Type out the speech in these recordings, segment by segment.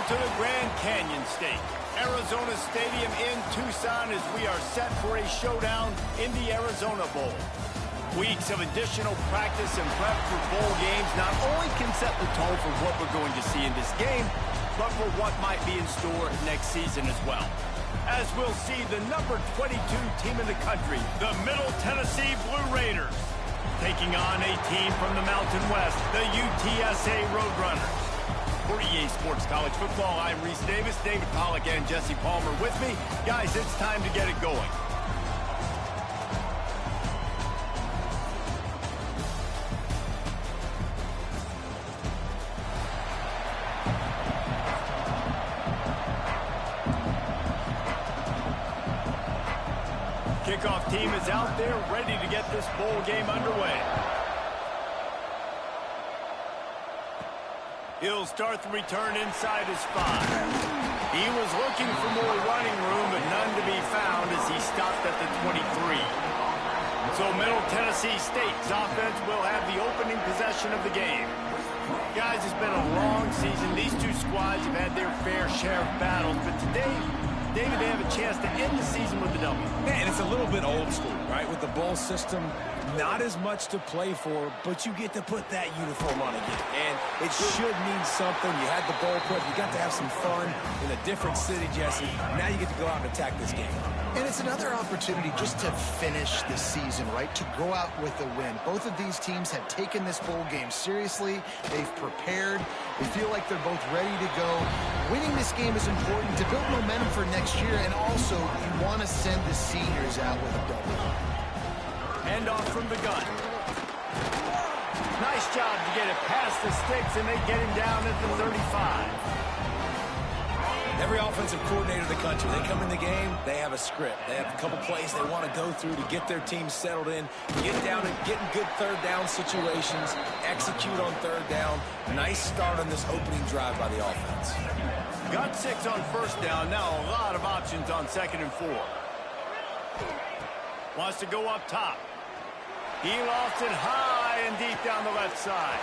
to the Grand Canyon State, Arizona Stadium in Tucson, as we are set for a showdown in the Arizona Bowl. Weeks of additional practice and prep for bowl games not only can set the tone for what we're going to see in this game, but for what might be in store next season as well. As we'll see the number 22 team in the country, the Middle Tennessee Blue Raiders, taking on a team from the Mountain West, the UTSA Roadrunners. For EA Sports College Football, I'm Reese Davis, David Pollack, and Jesse Palmer with me. Guys, it's time to get it going. Kickoff team is out there ready to get this bowl game underway. He'll start the return inside his 5. He was looking for more running room, but none to be found as he stopped at the 23. So Middle Tennessee State's offense will have the opening possession of the game. Guys, it's been a long season. These two squads have had their fair share of battles, but today, David, they have a chance to end the season with a W. Yeah, and it's a little bit old school, right? With the bowl system, not as much to play for, but you get to put that uniform on again. And it should mean something. You had the bowl prep. You got to have some fun in a different city, Jesse. Now you get to go out and attack this game. And it's another opportunity just to finish the season, right? To go out with a win. Both of these teams have taken this bowl game seriously. They've prepared. They feel like they're both ready to go. Winning this game is important to build momentum for next year, and also you want to send the seniors out with a W. Hand off from the gun. Nice job to get it past the sticks, and they get him down at the 35. Every offensive coordinator in the country, they come in the game, they have a script. They have a couple plays they want to go through to get their team settled in, get down and get in good third down situations, execute on third down. Nice start on this opening drive by the offense. Got 6 on first down. Now a lot of options on 2nd and 4. Wants to go up top. He lost it high and deep down the left side.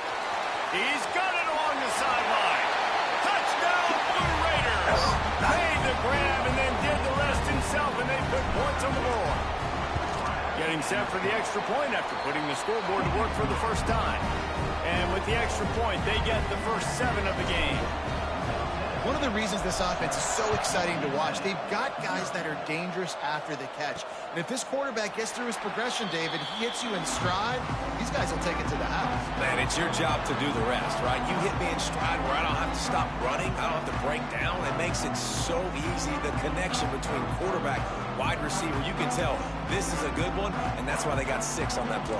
He's got it along the sideline. Touchdown, Blue Raiders! Made the grab and then did the rest himself, and they put points on the board. Getting set for the extra point after putting the scoreboard to work for the first time. And with the extra point, they get the first 7 of the game. One of the reasons this offense is so exciting to watch, they've got guys that are dangerous after the catch. And if this quarterback gets through his progression, David, he hits you in stride, these guys will take it to the house. Man, it's your job to do the rest, right? You hit me in stride where I don't have to stop running. I don't have to break down. It makes it so easy. The connection between quarterback, wide receiver, you can tell this is a good one, and that's why they got 6 on that play.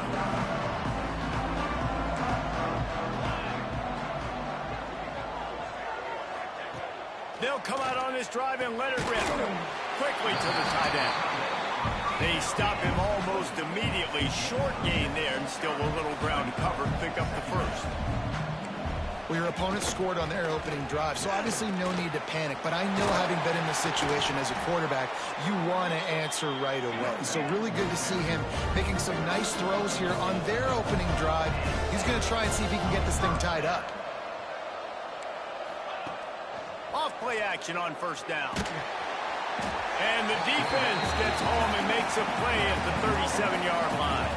They'll come out on this drive and let it rip. Quickly to the tight end. They stop him almost immediately. Short gain there, and still a little ground to cover to pick up the first. Well, your opponent scored on their opening drive, so obviously no need to panic. But I know, having been in this situation as a quarterback, you want to answer right away. So really good to see him making some nice throws here on their opening drive. He's going to try and see if he can get this thing tied up. Play action on first down. And the defense gets home and makes a play at the 37-yard line.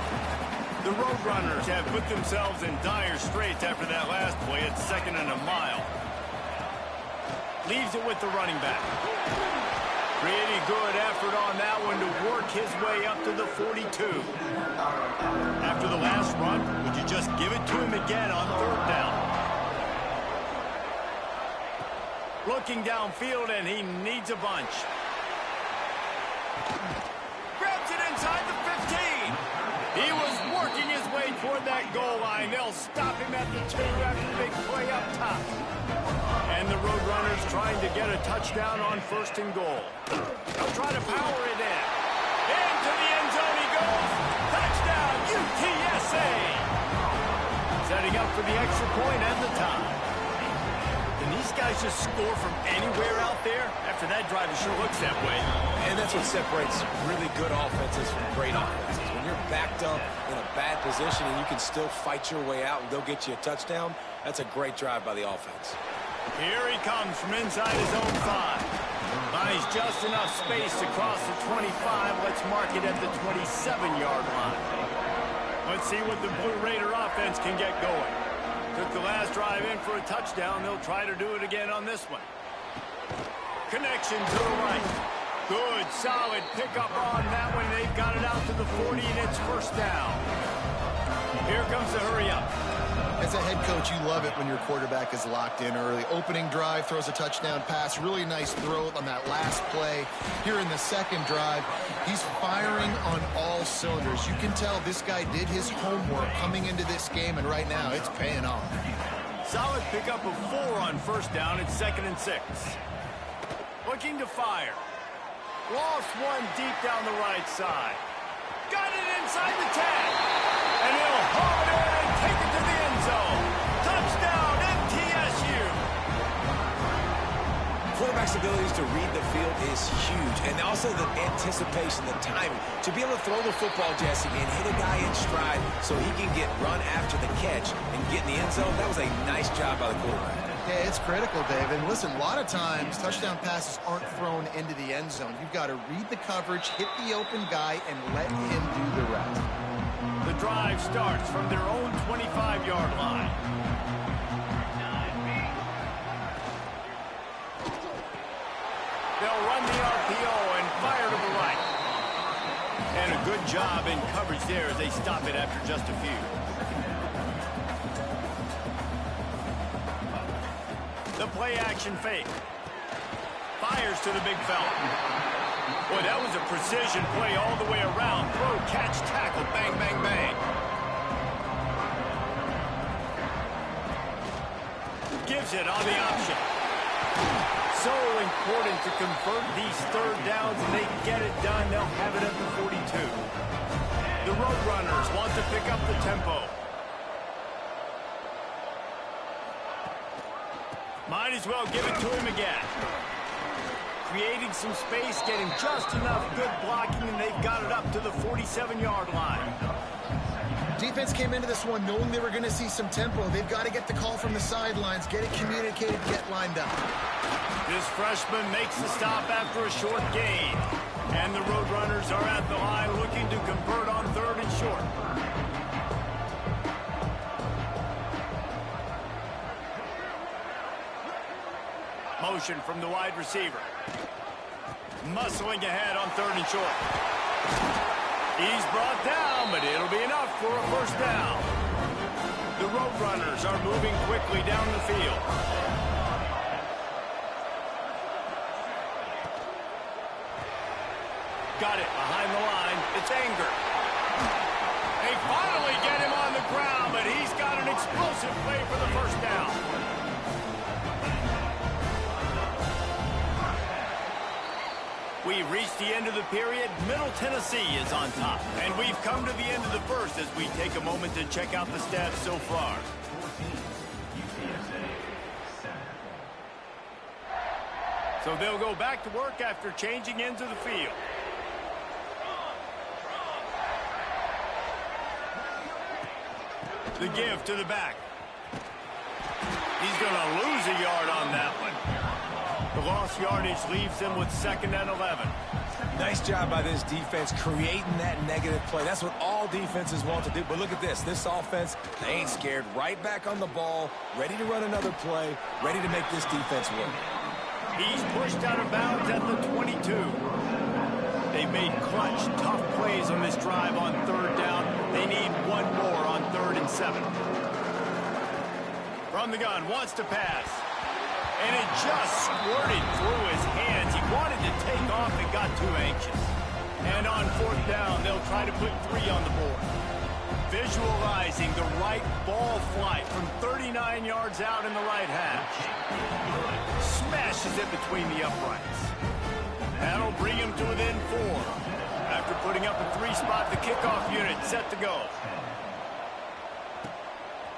The Roadrunners have put themselves in dire straits after that last play at 2nd and a mile. Leaves it with the running back. Pretty good effort on that one to work his way up to the 42. After the last run, would you just give it to him again on 3rd down? Looking downfield, and he needs a bunch. Grabs it inside the 15. He was working his way toward that goal line. They'll stop him at the 2 after the big play up top. And the Roadrunners trying to get a touchdown on 1st and goal. They'll try to power it in. Into the end zone he goes. Touchdown, UTSA! Setting up for the extra point and the tie. Can these guys just score from anywhere out there? After that drive, it sure looks that way. And that's what separates really good offenses from great offenses. When you're backed up in a bad position and you can still fight your way out and go get you a touchdown, that's a great drive by the offense. Here he comes from inside his own 5. Finds just enough space to cross the 25. Let's mark it at the 27-yard line. Let's see what the Blue Raider offense can get going. Took the last drive in for a touchdown. They'll try to do it again on this one. Connection to the right. Good, solid pickup on that one. They've got it out to the 40, and it's first down. Here comes the hurry up. As a head coach, you love it when your quarterback is locked in early. Opening drive, throws a touchdown pass. Really nice throw on that last play. Here in the second drive, he's firing on all cylinders. You can tell this guy did his homework coming into this game, and right now it's paying off. Solid pickup of 4 on first down. It's 2nd and 6. Looking to fire. Lost one deep down the right side. Got it inside the 10. And he'll haul it in and take it to the end zone. Touchdown, MTSU. Quarterback's abilities to read the field is huge. And also the anticipation, the timing. To be able to throw the football, Jesse, and hit a guy in stride so he can get run after the catch and get in the end zone, that was a nice job by the quarterback. Yeah, it's critical, Dave. And listen, a lot of times touchdown passes aren't thrown into the end zone. You've got to read the coverage, hit the open guy, and let him do the rest. The drive starts from their own 25-yard line. They'll run the RPO and fire to the right. And a good job in coverage there as they stop it after just a few. The play-action fake. Fires to the big fella. Boy, that was a precision play all the way around. Throw, catch, tackle, bang, bang, bang. Gives it on the option. So important to convert these third downs, and they get it done. They'll have it at the 42. The Roadrunners want to pick up the tempo. Might as well give it to him again. Creating some space, getting just enough good blocking, and they've got it up to the 47-yard line. Defense came into this one knowing they were going to see some tempo. They've got to get the call from the sidelines, get it communicated, get lined up. This freshman makes the stop after a short gain. And the Roadrunners are at the line looking to convert on 3rd and short. Motion from the wide receiver. Muscling ahead on 3rd and short. He's brought down, but it'll be enough for a first down. The Roadrunners are moving quickly down the field. Got it behind the line. It's Anger. They finally get him on the ground, but he's got an explosive play for the first down. We've reached the end of the period. Middle Tennessee is on top. And we've come to the end of the first as we take a moment to check out the stats so far. So they'll go back to work after changing into the field. The give to the back. He's going to lose a yard on that one. The lost yardage leaves them with 2nd and 11. Nice job by this defense creating that negative play. That's what all defenses want to do. But look at this. This offense, they ain't scared. Right back on the ball, ready to run another play, ready to make this defense work. He's pushed out of bounds at the 22. They've made clutch, tough plays on this drive on 3rd down. They need one more on 3rd and 7. From the gun, wants to pass. And it just squirted through his hands. He wanted to take off and got too anxious. And on 4th down, they'll try to put 3 on the board. Visualizing the right ball flight from 39 yards out in the right hash. Smashes it between the uprights. That'll bring him to within 4. After putting up a 3-spot, the kickoff unit set to go.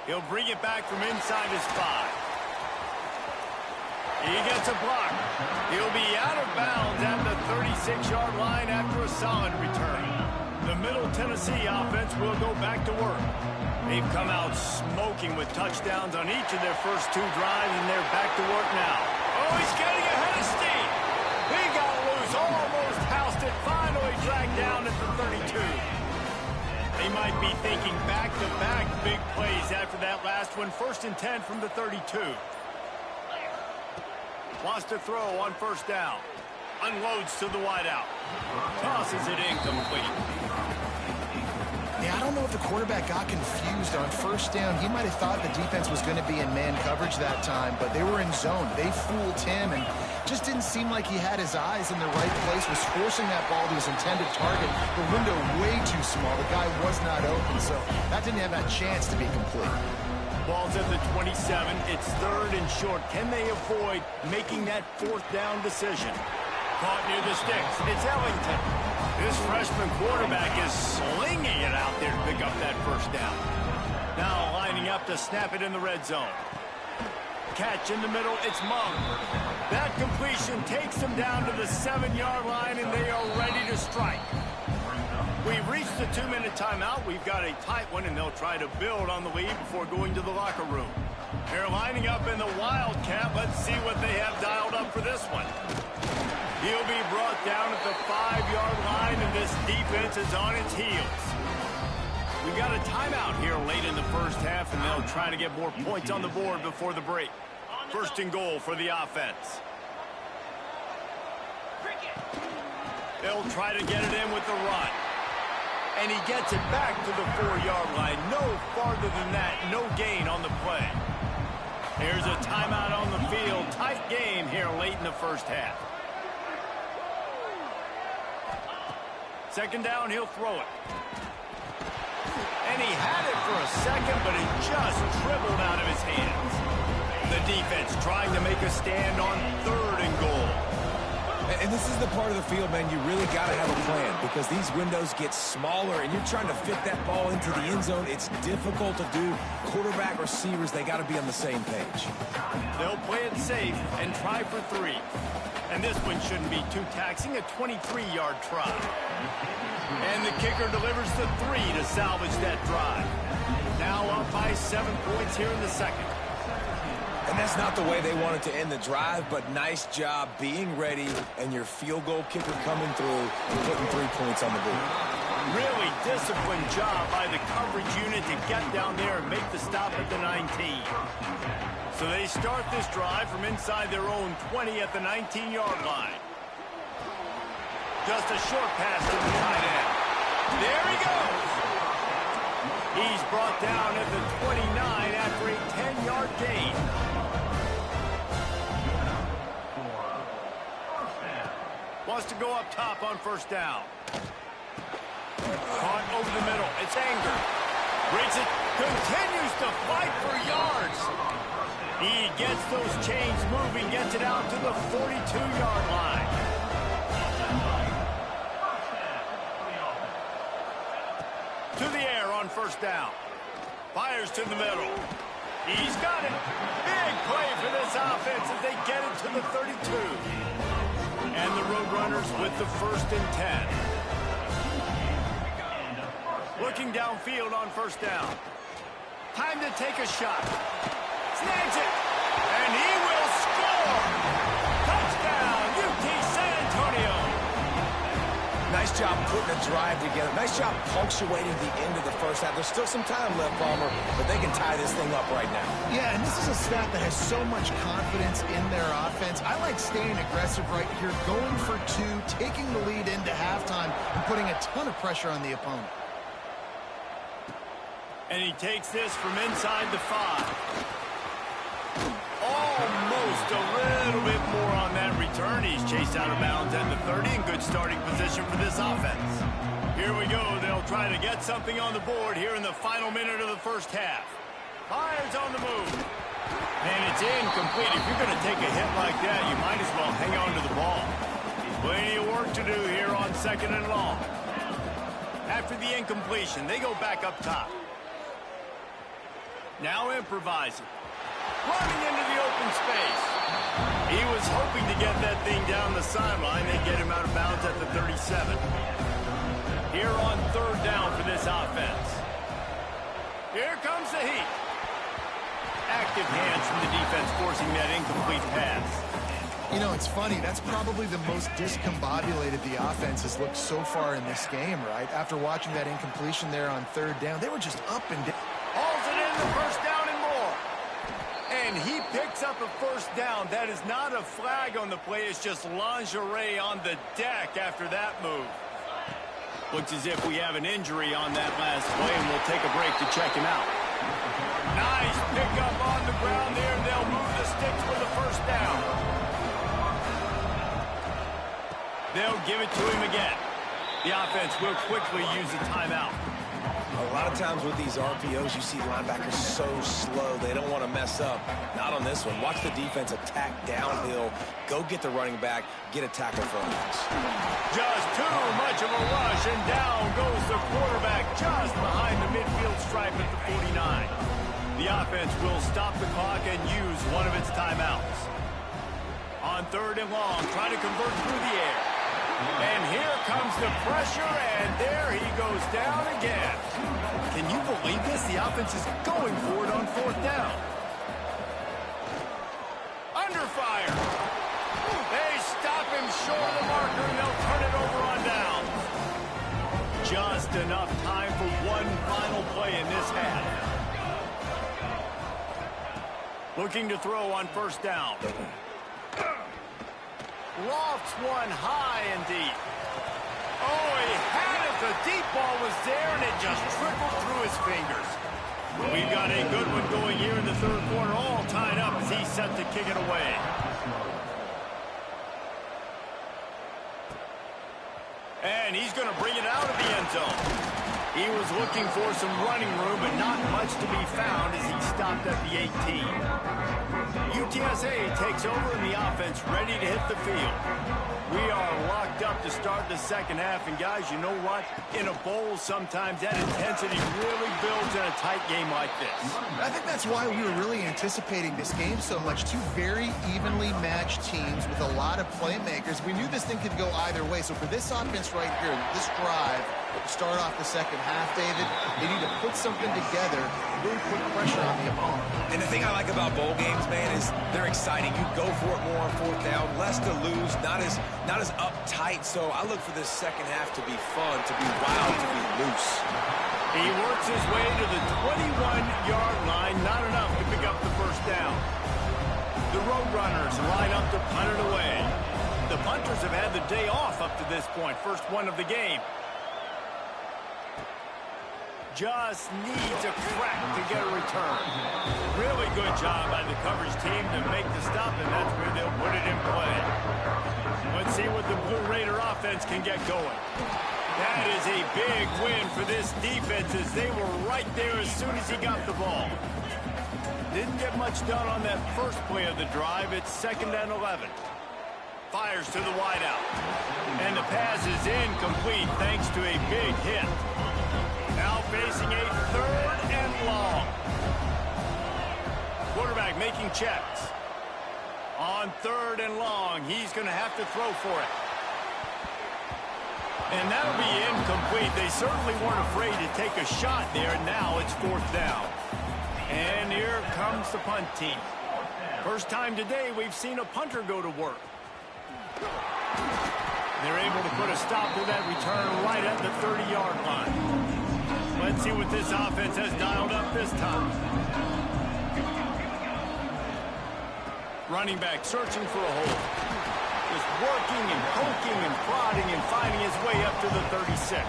He'll bring it back from inside his 5. He gets a block. He'll be out of bounds at the 36-yard line after a solid return. The Middle Tennessee offense will go back to work. They've come out smoking with touchdowns on each of their first 2 drives, and they're back to work now. Oh, he's getting ahead of steam. He got loose, almost housed it, finally dragged down at the 32. They might be thinking back-to-back big plays after that last one. 1st and 10 from the 32. Wants to throw on 1st down. Unloads to the wideout. Tosses it incomplete. Yeah, I don't know if the quarterback got confused on 1st down. He might have thought the defense was going to be in man coverage that time, but they were in zone. They fooled him and just didn't seem like he had his eyes in the right place, was forcing that ball to his intended target. The window way too small. The guy was not open, so that didn't have that chance to be complete. Ball's at the 27. It's 3rd and short. Can they avoid making that 4th down decision? Caught near the sticks. It's Ellington. This freshman quarterback is slinging it out there to pick up that 1st down. Now lining up to snap it in the red zone. Catch in the middle. It's Monk. That completion takes them down to the 7-yard line, and they are ready to strike. We've reached the 2-minute timeout. We've got a tight one, and they'll try to build on the lead before going to the locker room. They're lining up in the Wildcat. Let's see what they have dialed up for this one. He'll be brought down at the 5-yard line, and this defense is on its heels. We got a timeout here late in the 1st half, and they'll try to get more points on the board before the break. 1st and goal for the offense. They'll try to get it in with the run. And he gets it back to the 4-yard line. No farther than that. No gain on the play. Here's a timeout on the field. Tight game here late in the 1st half. 2nd down, he'll throw it. And he had it for a second, but it just dribbled out of his hands. The defense trying to make a stand on 3rd and goal. And this is the part of the field, man, you really got to have a plan because these windows get smaller and you're trying to fit that ball into the end zone. It's difficult to do. Quarterback, receivers, they got to be on the same page. They'll play it safe and try for 3. And this one shouldn't be too taxing, a 23-yard try. And the kicker delivers the 3 to salvage that drive. Now up by 7 points here in the 2nd. And that's not the way they wanted to end the drive, but nice job being ready and your field goal kicker coming through and putting 3 points on the board. Really disciplined job by the coverage unit to get down there and make the stop at the 19. So they start this drive from inside their own 20 at the 19-yard line. Just a short pass to the tight end. There he goes. He's brought down at the 29 after a 10-yard gain. Wants to go up top on 1st down. Caught over the middle. It's Anger. Brings it. Continues to fight for yards. He gets those chains moving. Gets it out to the 42-yard line. To the air on 1st down. Fires to the middle. He's got it. Big play for this offense as they get it to the 32. And the Roadrunners with the 1st and 10. Looking downfield on 1st down. Time to take a shot. Snags it. And he will score. Touchdown, UT San Antonio. Nice job putting a drive together. Nice job punctuating the end of the 1st half. There's still some time left, Palmer, but they can tie this thing up right now. Yeah, and this is a staff that has so much confidence in their offense. I like staying aggressive right here, going for 2, taking the lead into halftime, and putting a ton of pressure on the opponent. And he takes this from inside the 5. Almost a little bit more on that return. He's chased out of bounds at the 30 in good starting position for this offense. Here we go. They'll try to get something on the board here in the final minute of the 1st half. Fires on the move. And it's incomplete. If you're going to take a hit like that, you might as well hang on to the ball. Plenty of work to do here on 2nd and long. After the incompletion, they go back up top. Now improvising. Running into the open space. He was hoping to get that thing down the sideline. They get him out of bounds at the 37. here on third down for this offense. Here comes the heat. Active hands from the defense forcing that incomplete pass. You know, it's funny. That's probably the most discombobulated the offense has looked so far in this game, right? After watching that incompletion there on third down, they were just up and down. Hauls it in the first down and more. And he picks up a first down. That is not a flag on the play. It's just lingerie on the deck after that move. Looks as if we have an injury on that last play, and we'll take a break to check him out. Nice pickup on the ground there. They'll move the sticks for the first down. They'll give it to him again. The offense will quickly use a timeout. A lot of times with these RPOs, you see linebackers so slow, they don't want to mess up. Not on this one. Watch the defense attack downhill, go get the running back, get a tackle for us. Just too much of a rush, and down goes the quarterback just behind the midfield stripe at the 49. The offense will stop the clock and use one of its timeouts. On third and long, trying to convert through the air. And here comes the pressure, and there he goes down again. Can you believe this? The offense is going for it on fourth down. Under fire. They stop him short of the marker, and they'll turn it over on down. Just enough time for one final play in this half. Looking to throw on first down. Lofts one high and deep. Oh, he had it. The deep ball was there, and it just trickled through his fingers. We've got a good one going here in the third quarter, all tied up as he's set to kick it away. And he's going to bring it out of the end zone. He was looking for some running room, but not much to be found as he stopped at the 18. UTSA takes over in the offense, ready to hit the field. We are locked up to start the second half, and guys, you know what? In a bowl, sometimes that intensity really builds in a tight game like this. I think that's why we were really anticipating this game so much. Two very evenly matched teams with a lot of playmakers. We knew this thing could go either way, so for this offense right here, this drive, to start off the second half, David, they need to put something together and really put pressure on the opponent. And the thing I like about bowl games, man, is they're exciting. You go for it more on fourth down, less to lose, not as uptight. So I look for this second half to be fun, to be wild, to be loose. He works his way to the 21-yard line, not enough to pick up the first down. The Roadrunners line up to punt it away. The punters have had the day off up to this point, first one of the game. Just needs a crack to get a return. Really good job by the coverage team to make the stop, and that's where they'll put it in play. Let's see what the Blue Raider offense can get going. That is a big win for this defense as they were right there as soon as he got the ball. Didn't get much done on that first play of the drive. It's 2nd and 11. Fires to the wideout. And the pass is incomplete thanks to a big hit. Now facing a 3rd and long. Quarterback making checks. On 3rd and long, he's going to have to throw for it. And that'll be incomplete. They certainly weren't afraid to take a shot there. Now it's 4th down. And here comes the punt team. First time today we've seen a punter go to work. They're able to put a stop to that return right at the 30-yard line. Let's see what this offense has dialed up this time. Running back searching for a hole. Just working and poking and prodding and finding his way up to the 36.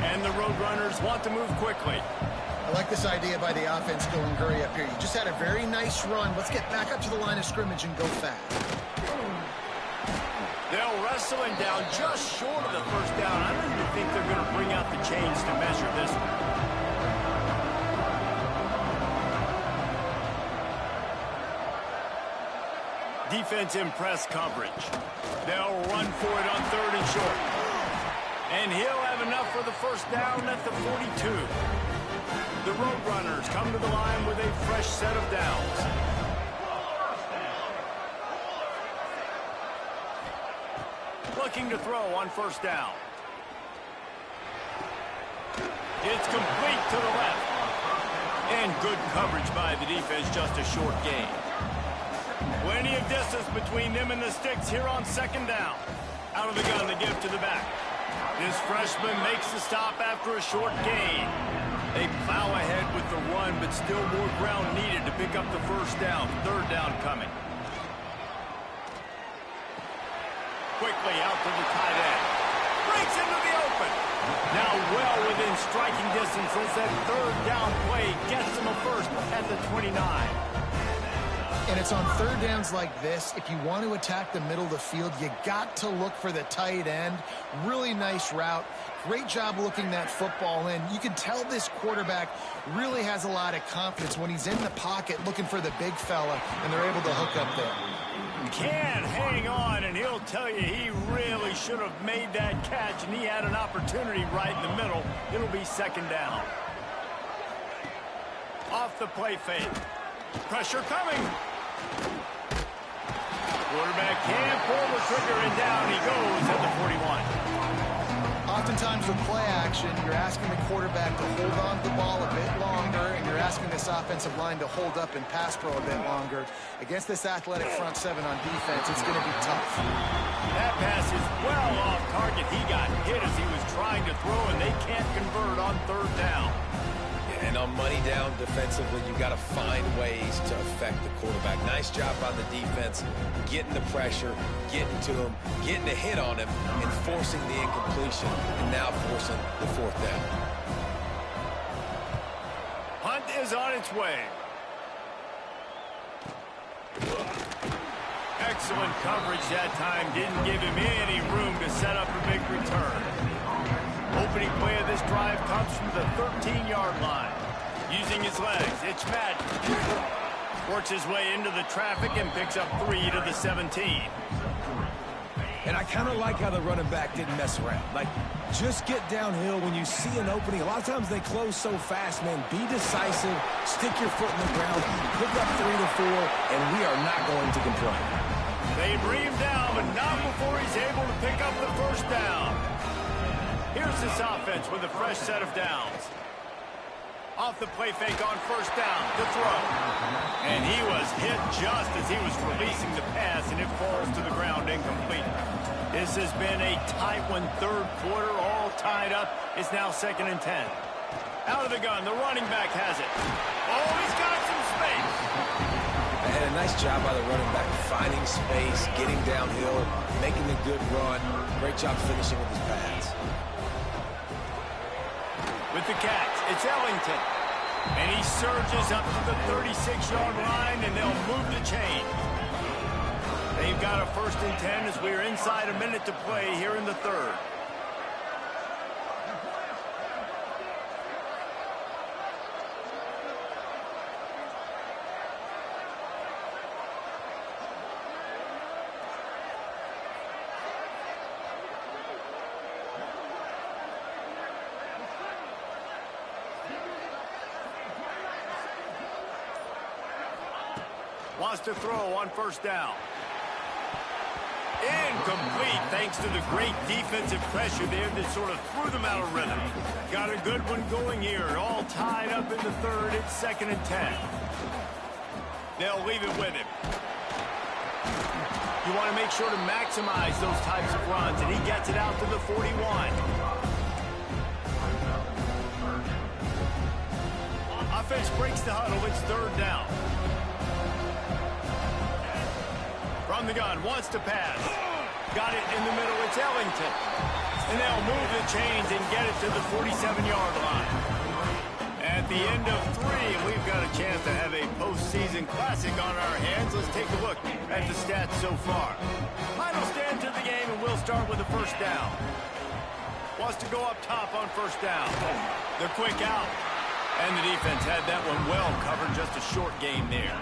And the Roadrunners want to move quickly. I like this idea by the offense going hurry up here. You just had a very nice run. Let's get back up to the line of scrimmage and go fast. They'll wrestle him down just short of the first down. I don't even think they're going to bring out the chains to measure this one. Defense in press coverage. They'll run for it on 3rd and short. And he'll have enough for the first down at the 42. The Roadrunners come to the line with a fresh set of downs. Looking to throw on first down. It's complete to the left. And good coverage by the defense, just a short gain. Plenty of distance between them and the sticks here on second down. Out of the gun, the give to the back. This freshman makes the stop after a short gain. They plow ahead with the run, but still more ground needed to pick up the first down. Third down coming. Quickly out to the tight end. Breaks into the open. Now well within striking distance as that third down play gets them a first at the 29. And it's on third downs like this, if you want to attack the middle of the field, you got to look for the tight end. Really nice route. Great job looking that football in. You can tell this quarterback really has a lot of confidence when he's in the pocket looking for the big fella, and they're able to hook up there. Can hang on, and he'll tell you he really should have made that catch, and he had an opportunity right in the middle. It'll be second down. Off the play fake. Pressure coming. Quarterback can't pull the trigger, and down he goes at the 41. Oftentimes with play action, you're asking the quarterback to hold on to the ball a bit longer, and you're asking this offensive line to hold up and pass pro a bit longer. Against this athletic front seven on defense, it's going to be tough. That pass is well off target. He got hit as he was trying to throw, and they can't convert on third down. And on money down defensively, you got to find ways to affect the quarterback. Nice job on the defense, getting the pressure, getting to him, getting a hit on him, and forcing the incompletion, and now forcing the fourth down. Hunt is on its way. Excellent coverage that time. Didn't give him any room to set up a big return. Opening play of this drive comes from the 13-yard line. Using his legs, it's Madden. Works his way into the traffic and picks up 3 to the 17. And I kind of like how the running back didn't mess around. Like, just get downhill when you see an opening. A lot of times they close so fast, man. Be decisive, stick your foot in the ground, pick up 3 to 4, and we are not going to complain. They bring him down, but not before he's able to pick up the first down. Here's this offense with a fresh set of downs. Off the play fake on first down, the throw. And he was hit just as he was releasing the pass, and it falls to the ground incomplete. This has been a tight one, third quarter, all tied up. It's now 2nd and 10. Out of the gun, the running back has it. Oh, he's got some space. And a nice job by the running back, finding space, getting downhill, making a good run. Great job finishing with his pads. With the catch, it's Ellington. And he surges up to the 36-yard line, and they'll move the chain. They've got a 1st and 10 as we're inside a minute to play here in the third. Wants to throw on first down. Incomplete, thanks to the great defensive pressure there that sort of threw them out of rhythm. Got a good one going here, all tied up in the third. It's 2nd and 10. They'll leave it with him. You want to make sure to maximize those types of runs, and he gets it out to the 41. Offense breaks the huddle. It's third down. From the gun, wants to pass. Got it in the middle, it's Ellington. And they'll move the chains and get it to the 47-yard line. At the end of 3, we've got a chance to have a postseason classic on our hands. Let's take a look at the stats so far. Final stand to the game, and we'll start with the first down. Wants to go up top on first down. The quick out. And the defense had that one well covered, just a short gain there.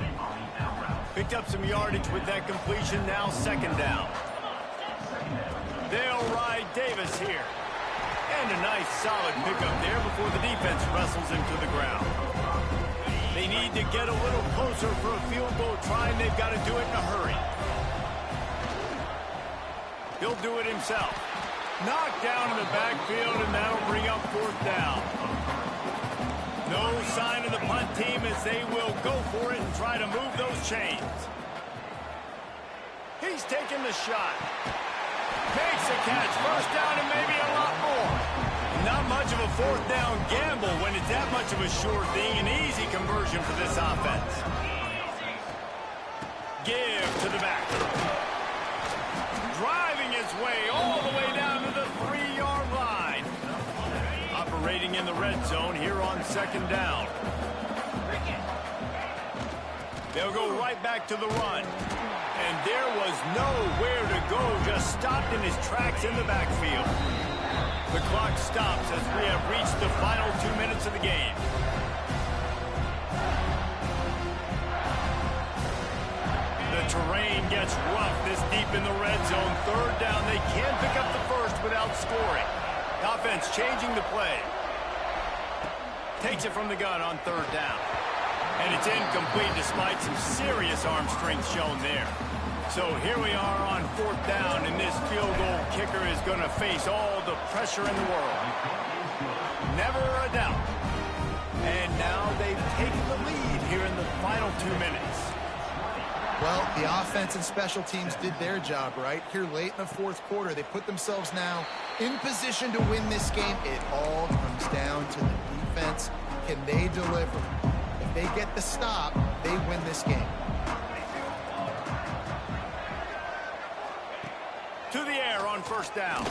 Picked up some yardage with that completion, now 2nd down. They'll ride Davis here. And a nice solid pickup there before the defense wrestles him to the ground. They need to get a little closer for a field goal try, and they've got to do it in a hurry. He'll do it himself. Knocked down in the backfield, and that'll bring up 4th down. No sign of the punt team as they will go for it and try to move those chains. He's taking the shot. Makes a catch. First down and maybe a lot more. Not much of a fourth down gamble when it's that much of a sure thing. An easy conversion for this offense. Give to the back. Driving his way all the way down to the 3-yard line. Operating in the red zone here on second down. They'll go right back to the run. And there was nowhere to go, just stopped in his tracks in the backfield. The clock stops as we have reached the final 2 minutes of the game. The terrain gets rough this deep in the red zone. Third down, they can pick up the first without scoring. The offense changing the play. Takes it from the gun on third down. And it's incomplete despite some serious arm strength shown there. So here we are on fourth down, and this field goal kicker is going to face all the pressure in the world. Never a doubt. And now they've taken the lead here in the final 2 minutes. Well, the offense and special teams did their job, right? Here late in the fourth quarter, they put themselves now in position to win this game. It all comes down to the defense. Can they deliver? If they get the stop, they win this game. To the air on first down.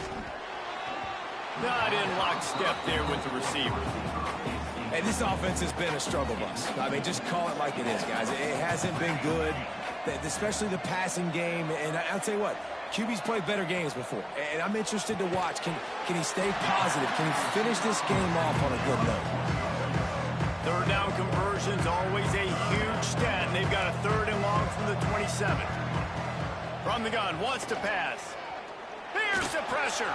Not in lockstep there with the receiver. Hey, this offense has been a struggle bus. I mean, just call it like it is, guys. It hasn't been good, especially the passing game. And I'll tell you what, QB's played better games before. And I'm interested to watch. Can he stay positive? Can he finish this game off on a good note? Third down conversion's always a huge stat. They've got a third and long from the 27. From the gun, wants to pass. Here's the pressure.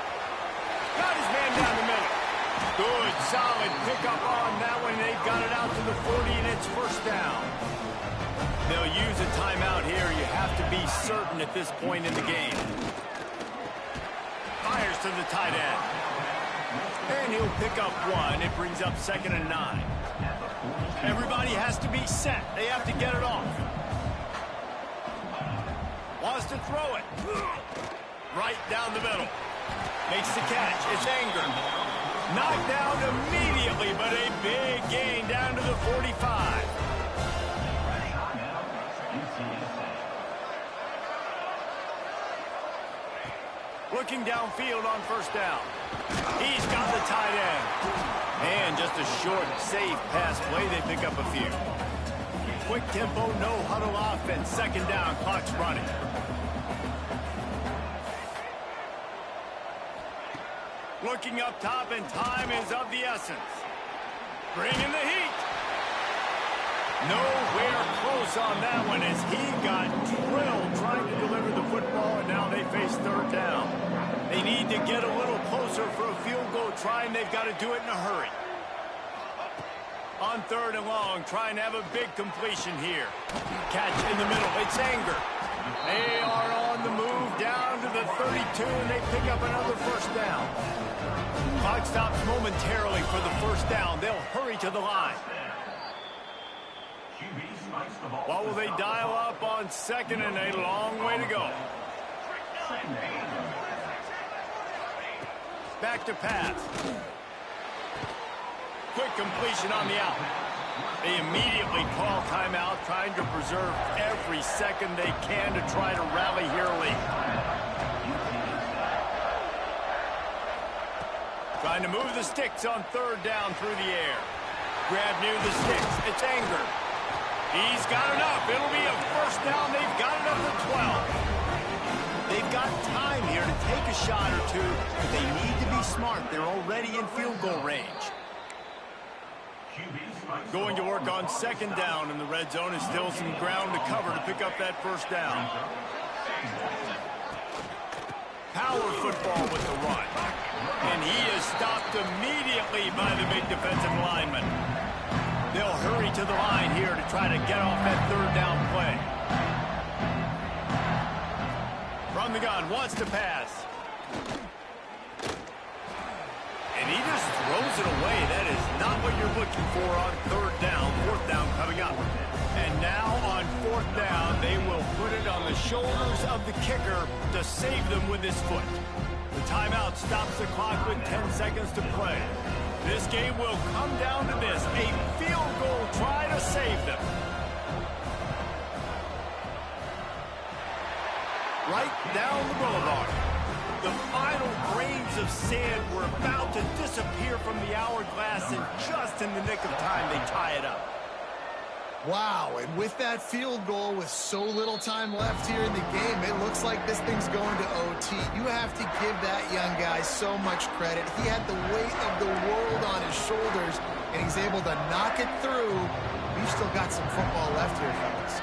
Got his man down the middle. Good, solid pickup on that one. They've got it out to the 40, and it's first down. They'll use a timeout here. You have to be certain at this point in the game. Fires to the tight end. And he'll pick up one. It brings up 2nd and 9. Everybody has to be set. They have to get it off. Wants to throw it. Right down the middle. Makes the catch. It's Anger. Knocked down immediately, but a big gain down to the 45. Looking downfield on first down. He's got the tight end. And just a short, safe pass play. They pick up a few. Quick tempo, no huddle offense. Second down, clock's running. Looking up top, and time is of the essence. Bringing the heat. Nowhere close on that one as he got drilled trying to deliver the football, and now they face third down. They need to get a little closer for a field goal try, and they've got to do it in a hurry. On third and long, trying to have a big completion here. Catch in the middle. It's Anger. They are on the move down to the 32, and they pick up another first down. Clock stops momentarily for the first down. They'll hurry to the line. What will they dial up on second, and a long way to go. Back to pass. Quick completion on the out. They immediately call timeout, trying to preserve every second they can to try to rally here late. Trying to move the sticks on third down through the air. Grab near the sticks. It's Anger. He's got enough. It'll be a first down. They've got it up to 12. They've got time here to take a shot or two, but they need to be smart. They're already in field goal range. Going to work on second down, and the red zone is still some ground to cover to pick up that first down. Power football with the run. And he is stopped immediately by the big defensive lineman. They'll hurry to the line here to try to get off that third down play. From the gun, wants to pass. And he just throws it away. That is not what you're looking for on third down. Fourth down coming up. And now on fourth down, they will put it on the shoulders of the kicker to save them with his foot. The timeout stops the clock with 10 seconds to play. This game will come down to this, a field goal try to save them. Right down the boulevard. The final grains of sand were about to disappear from the hourglass, and just in the nick of time, they tie it up. Wow, and with that field goal, with so little time left here in the game, it looks like this thing's going to OT. You have to give that young guy so much credit. He had the weight of the world on his shoulders, and he's able to knock it through. We've still got some football left here, fellas.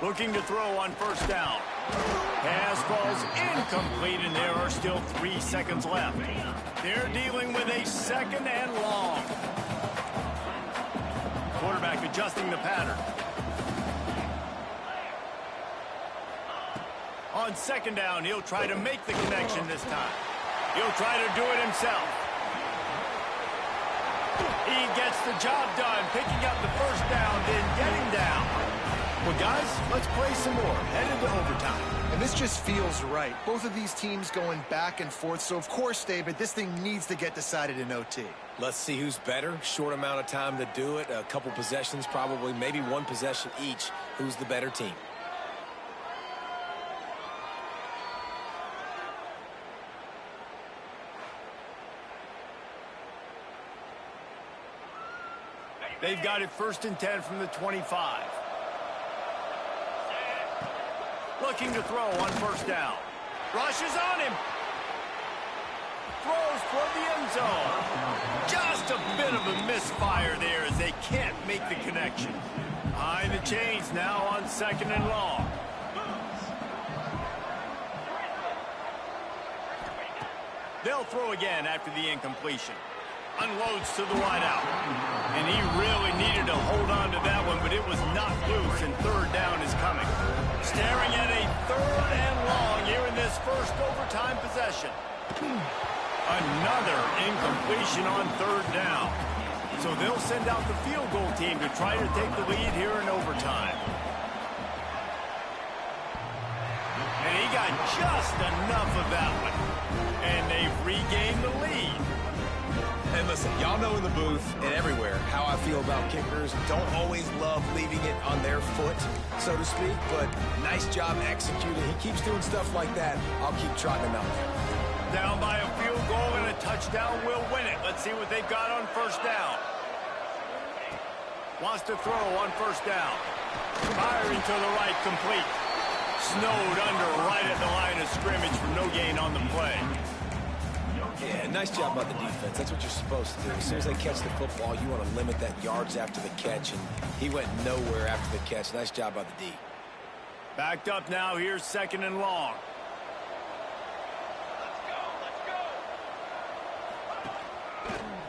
Looking to throw on first down. Pass falls incomplete, and there are still 3 seconds left. They're dealing with a second and long. Quarterback adjusting the pattern. On second down, he'll try to make the connection this time. He'll try to do it himself. He gets the job done, picking up the first down, then getting down. Well, guys, let's play some more. Headed to overtime. And this just feels right. Both of these teams going back and forth. So, of course, David, this thing needs to get decided in OT. Let's see who's better. Short amount of time to do it. A couple possessions probably, maybe one possession each. Who's the better team? They've got it 1st and 10 from the 25. Looking to throw on first down. Rushes on him. Throws toward the end zone. Just a bit of a misfire there as they can't make the connection. Behind the chains now on second and long. They'll throw again after the incompletion. Unloads to the wideout. And he really needed to hold on to that one, but it was knocked loose, and third down is coming. Staring at a third and long here in this first overtime possession. Another incompletion on third down. So they'll send out the field goal team to try to take the lead here in overtime. And he got just enough of that one. And they've regained the lead. And listen, y'all know in the booth and everywhere how I feel about kickers. Don't always love leaving it on their foot, so to speak, but nice job executing. He keeps doing stuff like that. I'll keep trotting him out there. Down by a field goal and a touchdown will win it. Let's see what they've got on first down. Wants to throw on first down. Firing to the right, complete. Snowed under right at the line of scrimmage for no gain on the play. Yeah, nice job by the defense. That's what you're supposed to do. As soon as they catch the football, you want to limit that yards after the catch, and he went nowhere after the catch. Nice job by the D. Backed up now. Here's second and long.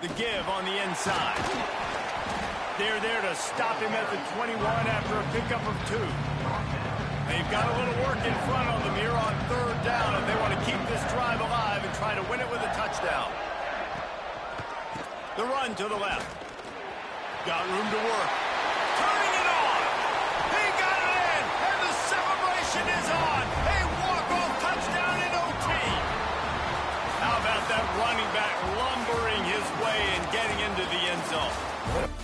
The give on the inside. They're there to stop him at the 21 after a pickup of 2. They've got a little work in front of them here on third down, and they want to keep this drive alive and try to win it with a touchdown. The run to the left. Got room to work. Turning it on. He got it in, and the celebration is on. A walk-off touchdown in OT. How about that running back lumbering his way and getting into the end zone?